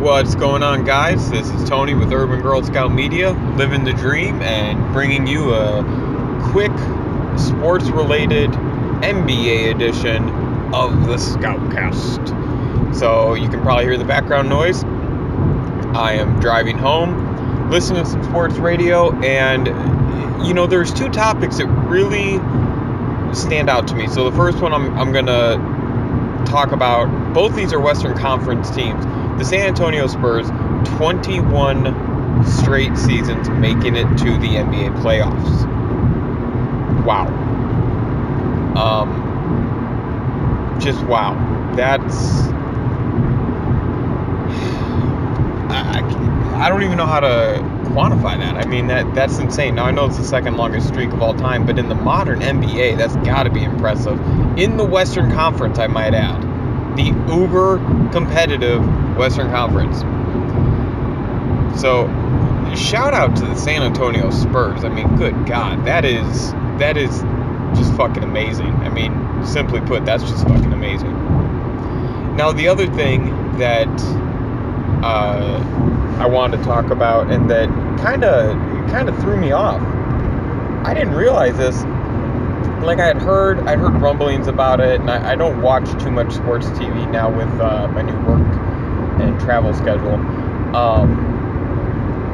What's going on, guys? This is Tony with Urban Girl Scout Media, living the dream and bringing you a quick sports-related NBA edition of the ScoutCast. So you can probably hear the background noise. I am driving home, listening to some sports radio, and there's two topics that really stand out to me. So the first one I'm gonna talk about. Both these are Western Conference teams. The San Antonio Spurs, 21 straight seasons making it to the NBA playoffs. Wow. Just wow. That's... I don't even know how to quantify that. I mean, that's insane. Now, I know it's the second longest streak of all time, but in the modern NBA, that's got to be impressive. In the Western Conference, I might add. The uber competitive Western Conference. So, shout out to the San Antonio Spurs. I mean, good God, that is just fucking amazing. I mean, simply put, that's just fucking amazing. Now, the other thing that I wanted to talk about, and that kind of threw me off. I didn't realize this. Like, I heard rumblings about it, and I don't watch too much sports TV now with my new work and travel schedule.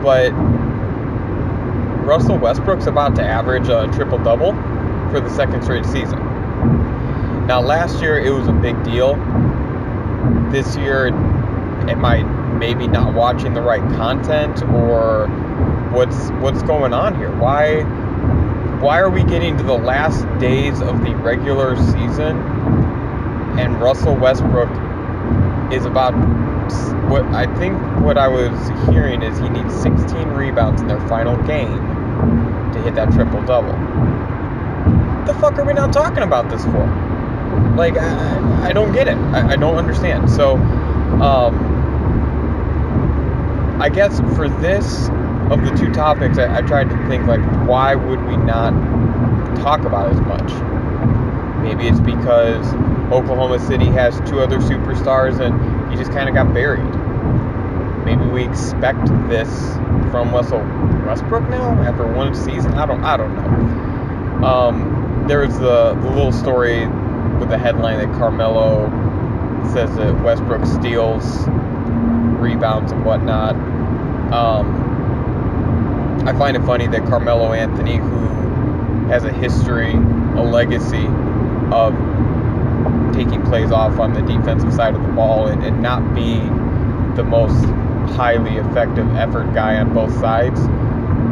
But Russell Westbrook's about to average a triple-double for the second straight season. Now, last year it was a big deal. This year, am I maybe not watching the right content, or what's going on here? Why are we getting to the last days of the regular season and Russell Westbrook is about, what I was hearing is he needs 16 rebounds in their final game to hit that triple-double. The fuck are we not talking about this for? Like, I don't get it. I don't understand. So, I guess for this, of the two topics, I tried to think, like, why would we not talk about it as much? Maybe it's because Oklahoma City has two other superstars and he just kind of got buried. Maybe we expect this from Russell Westbrook now after one season. I don't know. There was the little story with the headline that Carmelo says that Westbrook steals rebounds and whatnot. I find it funny that Carmelo Anthony, who has a history, a legacy of taking plays off on the defensive side of the ball and not being the most highly effective effort guy on both sides,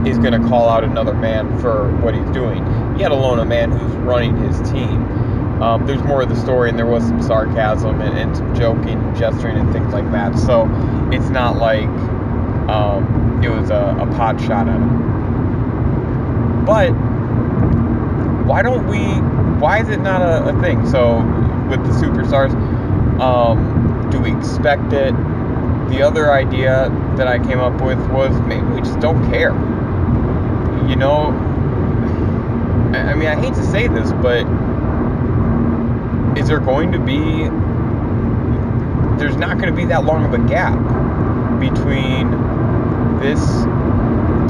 is going to call out another man for what he's doing, yet alone a man who's running his team. There's more of the story, and there was some sarcasm and some joking and gesturing and things like that. So it's not like it was a pot shot at him. But why is it not a thing? So with the superstars, do we expect it? The other idea that I came up with was maybe we just don't care. I mean, I hate to say this, but is there going to be... There's not going to be that long of a gap between this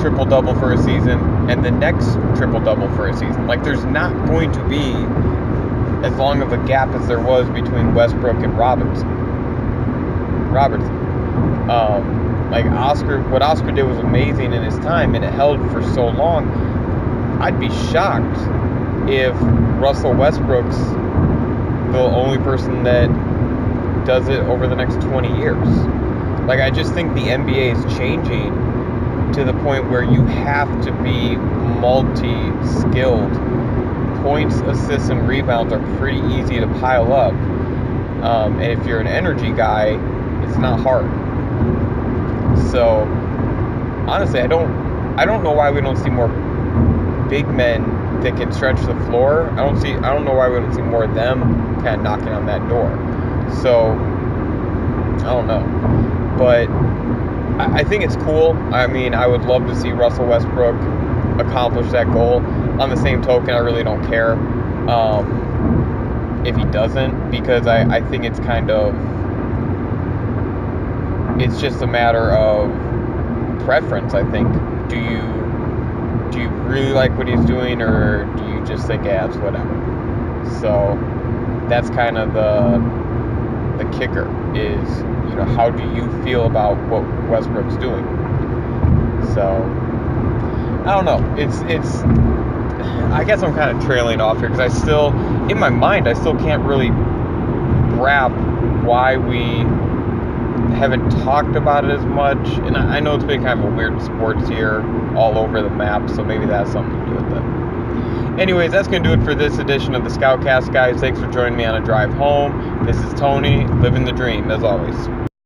triple-double for a season and the next triple-double for a season. Like, there's not going to be as long of a gap as there was between Westbrook and Robertson. Like, what Oscar did was amazing in his time, and it held for so long. I'd be shocked if Russell Westbrook's the only person that does it over the next 20 years. Like, I just think the NBA is changing to the point where you have to be multi-skilled. Points, assists, and rebounds are pretty easy to pile up. And if you're an energy guy, it's not hard. So, honestly, I don't know why we don't see more big men that can stretch the floor. I don't know why we don't see more of them kind of knocking on that door. So, I don't know. But I think it's cool. I mean, I would love to see Russell Westbrook accomplish that goal. On the same token, I really don't care if he doesn't, because I think it's kind of it's just a matter of preference, I think. Do you really like what he's doing, or do you just think, yeah, it's whatever? So that's kind of the kicker is, how do you feel about what Westbrook's doing? So I don't know. It's I guess I'm kind of trailing off here because I still, in my mind, I still can't really grasp why we haven't talked about it as much. And I know it's been kind of a weird sports year all over the map, so maybe that's something to do with it. Anyways, that's going to do it for this edition of the ScoutCast, guys. Thanks for joining me on a drive home. This is Tony, living the dream, as always.